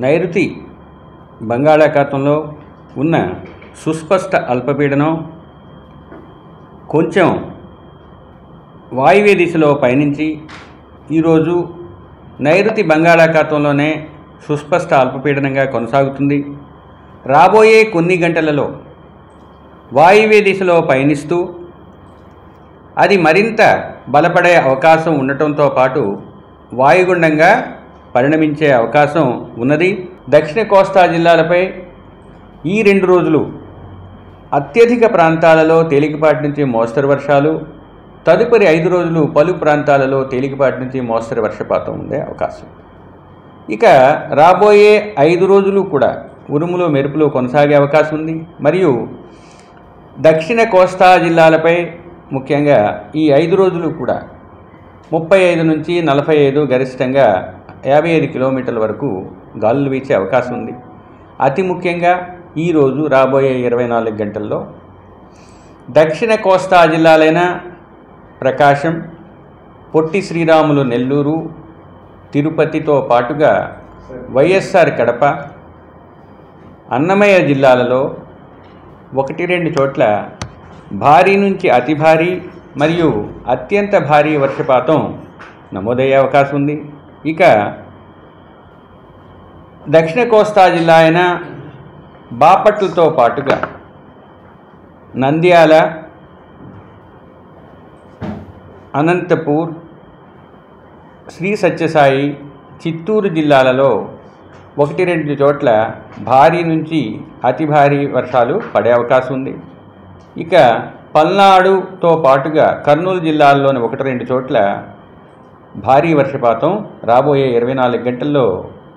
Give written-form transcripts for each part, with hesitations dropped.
నైరుతి బంగాళాఖాతంలో ఉన్న సుస్పష్ట అల్పపీడనం కొంచెం వాయువ్య దిశలో పయనించి ఈరోజు నైరుతి బంగాళాఖాతంలోనే సుస్పష్ట అల్పపీడనంగా కొనసాగుతుంది. రాబోయే కొన్ని గంటలలో వాయువ్య దిశలో పయనిస్తూ అది మరింత బలపడే అవకాశం ఉండటంతో పాటు వాయుగుండంగా పరిణమించే అవకాశం ఉన్నది. దక్షిణ కోస్తా జిల్లాలపై ఈ 2 రోజులు అత్యధిక ప్రాంతాలలో తేలికపాటి నుంచి మోస్తరు వర్షాలు, తదుపరి 5 రోజులు పలు ప్రాంతాలలో తేలికపాటి నుంచి మోస్తరు వర్షపాతం ఉండే అవకాశం. ఇక రాబోయే 5 రోజులు కూడా ఉరుములు మెరుపులు కొనసాగే అవకాశం ఉంది. మరియు దక్షిణ కోస్తా జిల్లాలపై ముఖ్యంగా ఈ 5 రోజులు కూడా 35 నుంచి 45 గరిష్టంగా 55 కిలోమీటర్ల వరకు గాలులు వీచే అవకాశం ఉంది. అతి ముఖ్యంగా ఈరోజు రాబోయే 24 గంటల్లో దక్షిణ కోస్తా జిల్లాలైన ప్రకాశం, పొట్టి శ్రీరాములు నెల్లూరు, తిరుపతితో పాటుగా వైఎస్ఆర్ కడప, అన్నమయ్య జిల్లాలలో 1-2 చోట్ల భారీ నుంచి అతి భారీ మరియు అత్యంత భారీ వర్షపాతం నమోదయ్యే అవకాశం ఉంది. ఇక దక్షిణ కోస్తా జిల్లా అయిన బాపట్లతో పాటుగా నంద్యాల, అనంతపూర్, శ్రీ సత్యసాయి, చిత్తూరు జిల్లాలలో 1-2 చోట్ల భారీ నుంచి అతి భారీ వర్షాలు పడే అవకాశం ఉంది. ఇక పల్నాడుతో పాటుగా కర్నూలు జిల్లాల్లోని 1-2 చోట్ల భారీ వర్షపాతం రాబోయే 24 గంటల్లో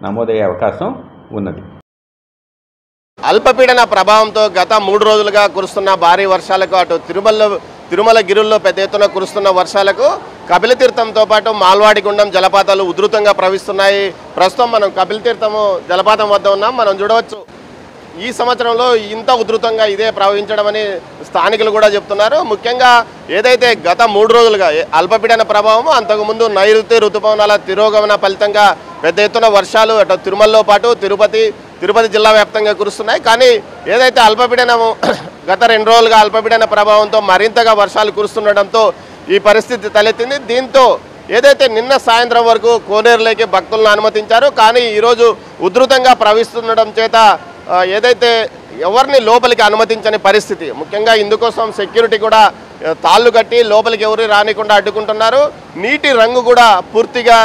నమోదయ్యే అవకాశం ఉన్నది. అల్పపీడన ప్రభావంతో గత 3 రోజులుగా కురుస్తున్న భారీ వర్షాలకు అటు తిరుమల గిరుల్లో పెద్ద ఎత్తున కురుస్తున్న వర్షాలకు కపిలతీర్థంతో పాటు మాల్వాడిగుండం జలపాతాలు ఉధృతంగా ప్రవహిస్తున్నాయి. ప్రస్తుతం మనం కపిలతీర్థము జలపాతం వద్ద ఉన్నాం. మనం చూడవచ్చు ఈ సంవత్సరంలో ఇంత ఉధృతంగా ఇదే ప్రవహించడం అని స్థానికులు కూడా చెప్తున్నారు. ముఖ్యంగా ఏదైతే గత 3 రోజులుగా అల్పపీడన ప్రభావం, అంతకుముందు నైరుతి ఋతుపవనాల తిరోగమన ఫలితంగా పెద్ద ఎత్తున వర్షాలు అటు తిరుమలలో పాటు తిరుపతి జిల్లా వ్యాప్తంగా కురుస్తున్నాయి. కానీ ఏదైతే అల్పపీడనము గత 2 రోజులుగా అల్పపీడన ప్రభావంతో మరింతగా వర్షాలు కురుస్తుండటంతో ఈ పరిస్థితి తలెత్తింది. దీంతో ఏదైతే నిన్న సాయంత్రం వరకు కోనేరులోకి భక్తులను అనుమతించారు, కానీ ఈరోజు ఉధృతంగా ప్రవహిస్తుండడం చేత ఏదైతే ఎవరిని లోపలికి అనుమతించని పరిస్థితి. ముఖ్యంగా ఇందుకోసం సెక్యూరిటీ కూడా తాళ్ళు కట్టి లోపలికి ఎవరు రానికుండా అడ్డుకుంటున్నారు. నీటి రంగు కూడా పూర్తిగా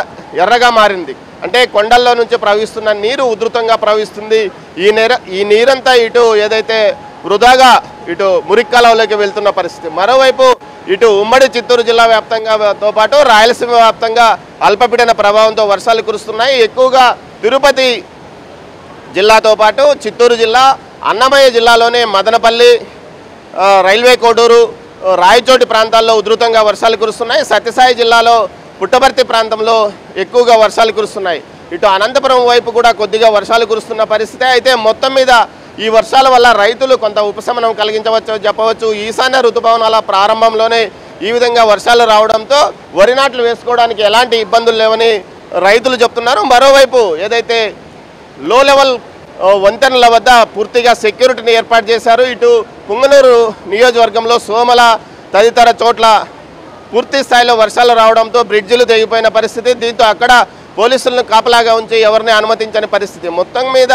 ఎర్రగా మారింది. అంటే కొండల్లో నుంచి ప్రవహిస్తున్న నీరు ఉధృతంగా ప్రవహిస్తుంది. ఈ నీరంతా ఇటు ఏదైతే వృధాగా ఇటు మురిక్కాలలోకి వెళ్తున్న పరిస్థితి. మరోవైపు ఇటు ఉమ్మడి చిత్తూరు జిల్లా వ్యాప్తంగాతో పాటు రాయలసీమ వ్యాప్తంగా అల్పపీడన ప్రభావంతో వర్షాలు కురుస్తున్నాయి. ఎక్కువగా తిరుపతి జిల్లాతో పాటు చిత్తూరు జిల్లా, అన్నమయ్య జిల్లాలోనే మదనపల్లి, రైల్వే కోడూరు, రాయచోటి ప్రాంతాల్లో ఉధృతంగా వర్షాలు కురుస్తున్నాయి. సత్యసాయి జిల్లాలో పుట్టపర్తి ప్రాంతంలో ఎక్కువగా వర్షాలు కురుస్తున్నాయి. ఇటు అనంతపురం వైపు కూడా కొద్దిగా వర్షాలు కురుస్తున్న పరిస్థితి. అయితే మొత్తం మీద ఈ వర్షాల వల్ల రైతులు కొంత ఉపశమనం కలిగించవచ్చు చెప్పవచ్చు. ఈశాన్య ఋతుపవనాల ప్రారంభంలోనే ఈ విధంగా వర్షాలు రావడంతో వరి నాట్లు వేసుకోవడానికి ఎలాంటి ఇబ్బందులు లేవని రైతులు చెప్తున్నారు. మరోవైపు ఏదైతే లో లెవెల్ వంతెనల వద్ద పూర్తిగా సెక్యూరిటీని ఏర్పాటు చేశారు. ఇటు పుంగనూరు నియోజకవర్గంలో సోమల తదితర చోట్ల పూర్తి స్థాయిలో వర్షాలు రావడంతో బ్రిడ్జిలు తెగిపోయిన పరిస్థితి. దీంతో అక్కడ పోలీసులను కాపలాగా ఉంచి ఎవరిని అనుమతించని పరిస్థితి. మొత్తం మీద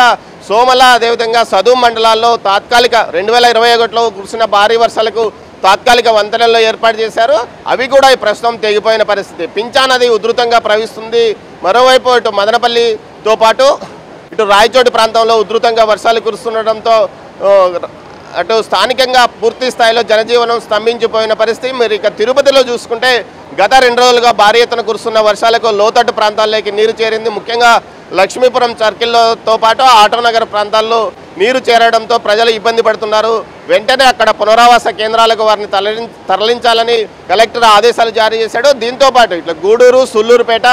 సోమల, అదేవిధంగా సదుం మండలాల్లో తాత్కాలిక 2021లో కురిసిన భారీ వర్షాలకు తాత్కాలిక వంతెనల్లో ఏర్పాటు చేశారు. అవి కూడా ప్రస్తుతం తెగిపోయిన పరిస్థితి. పింఛా నది ఉధృతంగా ప్రవహిస్తుంది. మరోవైపు ఇటు మదనపల్లితో పాటు ఇటు రాయచోటి ప్రాంతంలో ఉధృతంగా వర్షాలు కురుస్తుండటంతో అటు స్థానికంగా పూర్తి స్థాయిలో జనజీవనం స్తంభించిపోయిన పరిస్థితి. మరి ఇక తిరుపతిలో చూసుకుంటే గత 2 రోజులుగా భారీ ఎత్తున కురుస్తున్న వర్షాలకు లోతట్టు ప్రాంతాల్లోకి నీరు చేరింది. ముఖ్యంగా లక్ష్మీపురం సర్కిల్తో పాటు ఆటోనగర్ ప్రాంతాల్లో నీరు చేరడంతో ప్రజలు ఇబ్బంది పడుతున్నారు. వెంటనే అక్కడ పునరావాస కేంద్రాలకు వారిని తరలించాలని కలెక్టర్ ఆదేశాలు జారీ చేశాడు. దీంతో పాటు ఇట్లా గూడూరు, సుల్లూరుపేట,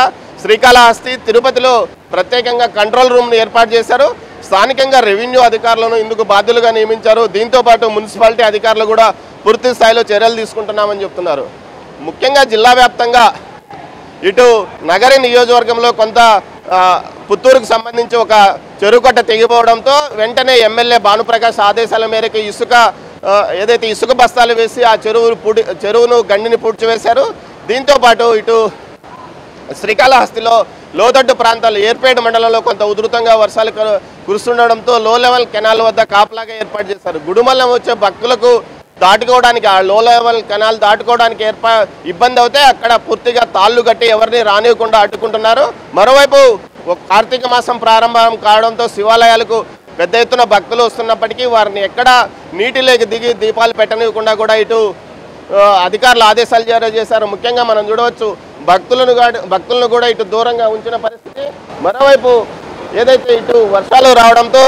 శ్రీకాళహస్తి, తిరుపతిలో ప్రత్యేకంగా కంట్రోల్ రూమ్ను ఏర్పాటు చేశారు. స్థానికంగా రెవెన్యూ అధికారులను ఇందుకు బాధ్యులుగా నియమించారు. దీంతో పాటు మున్సిపాలిటీ అధికారులు కూడా పూర్తి స్థాయిలో చర్యలు తీసుకుంటున్నామని చెప్తున్నారు. ముఖ్యంగా జిల్లా వ్యాప్తంగా ఇటు నగరి నియోజకవర్గంలో కొంత పుత్తూరుకు సంబంధించి ఒక చెరువుకట్ట తెగిపోవడంతో వెంటనే ఎమ్మెల్యే భానుప్రకాష్ ఆదేశాల మేరకు ఏదైతే ఇసుక బస్తాలు వేసి ఆ చెరువును గండిని పూడ్చివేశారు. దీంతోపాటు ఇటు శ్రీకాళహస్తిలో లోతట్టు ప్రాంతాలు ఏర్పేట మండలంలో కొంత ఉధృతంగా వర్షాలు కురుస్తుండడంతో లో లెవెల్ కెనాల్ వద్ద కాపలాగా ఏర్పాటు చేశారు. గుడిమల్లం వచ్చే భక్తులకు దాటుకోవడానికి ఆ లో లెవెల్ కెనాల్ దాటుకోవడానికి ఇబ్బంది అవుతే అక్కడ పూర్తిగా తాళ్లు కట్టి ఎవరిని రానివ్వకుండా అడ్డుకుంటున్నారు. మరోవైపు కార్తీక మాసం ప్రారంభం కావడంతో శివాలయాలకు పెద్ద ఎత్తున భక్తులు వస్తున్నప్పటికీ వారిని ఎక్కడ నీటిలోకి దిగి దీపాలు పెట్టనివ్వకుండా కూడా ఇటు అధికారులు ఆదేశాలు జారీ చేశారు. ముఖ్యంగా మనం చూడవచ్చు భక్తులను కూడా ఇటు దూరంగా ఉంచిన పరిస్థితి. మరోవైపు ఏదైతే ఇటు వర్షాలు రావడంతో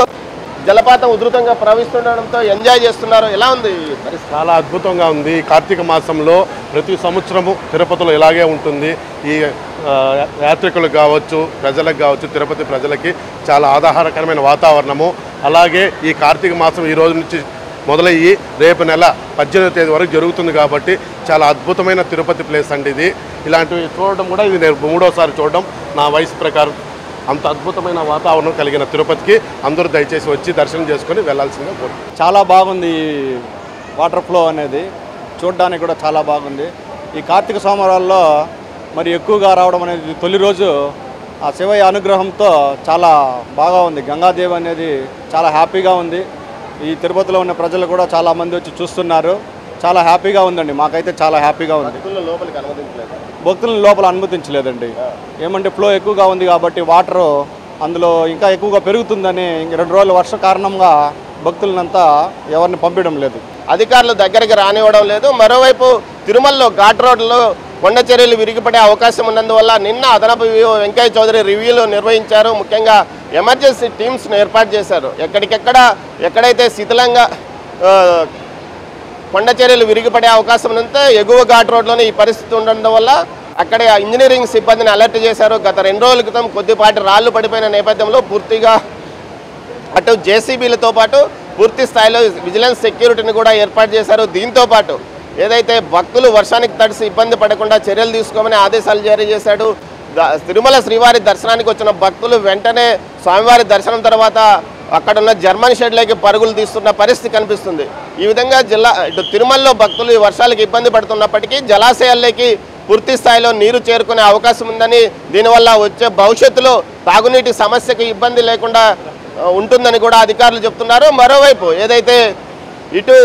జలపాతం ఉధృతంగా ప్రవహిస్తుండడంతో ఎంజాయ్ చేస్తున్నారు. ఎలా ఉంది? చాలా అద్భుతంగా ఉంది. కార్తీక మాసంలో ప్రతి సంవత్సరము తిరుపతిలో ఇలాగే ఉంటుంది. ఈ యాత్రికులకు కావచ్చు, ప్రజలకు కావచ్చు, తిరుపతి ప్రజలకి చాలా ఆహ్లాదకరమైన వాతావరణము. అలాగే ఈ కార్తీక మాసం ఈ రోజు నుంచి మొదలయ్యి రేపు నెల 18వ తేదీ వరకు జరుగుతుంది కాబట్టి చాలా అద్భుతమైన తిరుపతి ప్లేస్ అండి ఇది. ఇలాంటివి చూడడం కూడా ఇది నేను 3వసారి చూడడం నా వయసు ప్రకారం. అంత అద్భుతమైన వాతావరణం కలిగిన తిరుపతికి అందరూ దయచేసి వచ్చి దర్శనం చేసుకొని వెళ్ళాల్సిందిగా కోరుతున్నాను. చాలా బాగుంది వాటర్ ఫ్లో అనేది, చూడడానికి కూడా చాలా బాగుంది. ఈ కార్తీక సోమవారాల్లో మరి ఎక్కువగా రావడం అనేది తొలి రోజు ఆ శివయ్య అనుగ్రహంతో చాలా బాగా ఉంది. గంగాదేవి అనేది చాలా హ్యాపీగా ఉంది. ఈ తిరుపతిలో ఉన్న ప్రజలు కూడా చాలామంది వచ్చి చూస్తున్నారు. చాలా హ్యాపీగా ఉందండి, మాకైతే చాలా హ్యాపీగా ఉంది. భక్తులను లోపల అనుమతించలేదండి. ఏమంటే ఫ్లో ఎక్కువగా ఉంది కాబట్టి వాటర్ అందులో ఇంకా ఎక్కువగా పెరుగుతుందని 2 రోజుల వర్ష కారణంగా భక్తులనంతా ఎవరిని పంపించడం లేదు, అధికారులు దగ్గరికి రానివ్వడం లేదు. మరోవైపు తిరుమలలో ఘాట్ రోడ్లో కొండ చర్యలు విరిగిపడే అవకాశం ఉన్నందువల్ల నిన్న అదనపు వెంకయ్య చౌదరి రివ్యూలు నిర్వహించారు. ముఖ్యంగా ఎమర్జెన్సీ టీమ్స్ను ఏర్పాటు చేశారు. ఎక్కడైతే శిథిలంగా కొండ చర్యలు విరిగిపడే అవకాశం ఉన్నంత ఎగువ ఘాట్ రోడ్లోనే ఈ పరిస్థితి ఉండడం వల్ల అక్కడ ఇంజనీరింగ్ సిబ్బందిని అలర్ట్ చేశారు. గత 2 రోజుల క్రితం కొద్దిపాటి రాళ్లు పడిపోయిన నేపథ్యంలో పూర్తిగా అటు జేసీబీలతో పాటు పూర్తి స్థాయిలో విజిలెన్స్ సెక్యూరిటీని కూడా ఏర్పాటు చేశారు. దీంతోపాటు ఏదైతే భక్తులు వర్షానికి తడిసి ఇబ్బంది పడకుండా చర్యలు తీసుకోమని ఆదేశాలు జారీ చేశాడు. తిరుమల శ్రీవారి దర్శనానికి వచ్చిన భక్తులు వెంటనే స్వామివారి దర్శనం తర్వాత అక్కడున్న జర్మన్ షెడ్లోకి పరుగులు తీస్తున్న పరిస్థితి కనిపిస్తుంది. ఈ విధంగా ఇటు తిరుమలలో భక్తులు ఈ వర్షాలకు ఇబ్బంది పడుతున్నప్పటికీ జలాశయాల్లోకి పూర్తి స్థాయిలో నీరు చేరుకునే అవకాశం ఉందని, దీనివల్ల వచ్చే భవిష్యత్తులో తాగునీటి సమస్యకు ఇబ్బంది లేకుండా ఉంటుందని కూడా అధికారులు చెప్తున్నారు. మరోవైపు ఏదైతే ఇటు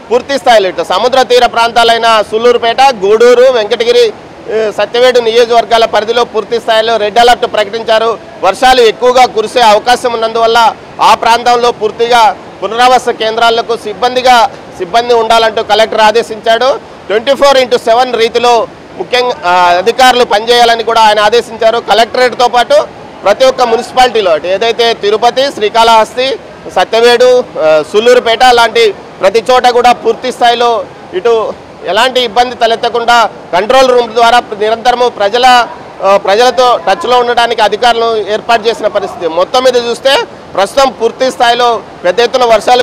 పూర్తి స్థాయిలో ఇటు సముద్ర తీర ప్రాంతాలైన సుళ్ళూరుపేట, గూడూరు, వెంకటగిరి, సత్యవేడు నియోజకవర్గాల పరిధిలో పూర్తి స్థాయిలో రెడ్ అలర్ట్ ప్రకటించారు. వర్షాలు ఎక్కువగా కురిసే అవకాశం ఉన్నందువల్ల ఆ ప్రాంతంలో పూర్తిగా పునరావాస కేంద్రాలకు సిబ్బంది ఉండాలంటూ కలెక్టర్ ఆదేశించాడు. 24/7 రీతిలో ముఖ్యంగా అధికారులు పనిచేయాలని కూడా ఆయన ఆదేశించారు. కలెక్టరేట్తో పాటు ప్రతి ఒక్క మున్సిపాలిటీలో ఏదైతే తిరుపతి, శ్రీకాళహస్తి, సత్యవేడు, సుళ్ళూరుపేట లాంటి ప్రతి చోట కూడా పూర్తి స్థాయిలో ఇటు ఎలాంటి ఇబ్బంది తలెత్తకుండా కంట్రోల్ రూమ్ ద్వారా నిరంతరము ప్రజలతో టచ్లో ఉండడానికి అధికారులు ఏర్పాటు చేసిన పరిస్థితి. మొత్తం మీద చూస్తే ప్రస్తుతం పూర్తి స్థాయిలో పెద్ద ఎత్తున వర్షాలు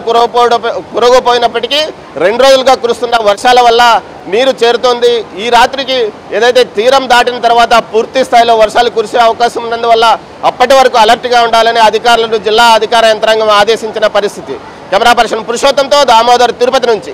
కురవపోయినప్పటికీ 2 రోజులుగా కురుస్తున్న వర్షాల వల్ల నీరు చేరుతోంది. ఈ రాత్రికి ఏదైతే తీరం దాటిన తర్వాత పూర్తి స్థాయిలో వర్షాలు కురిసే అవకాశం ఉన్నందువల్ల అప్పటి వరకు అలర్ట్గా ఉండాలని అధికారులను జిల్లా అధికార యంత్రాంగం ఆదేశించిన పరిస్థితి. కెమెరా పర్సన్ పురుషోత్తంతో దామోదర్, తిరుపతి నుంచి.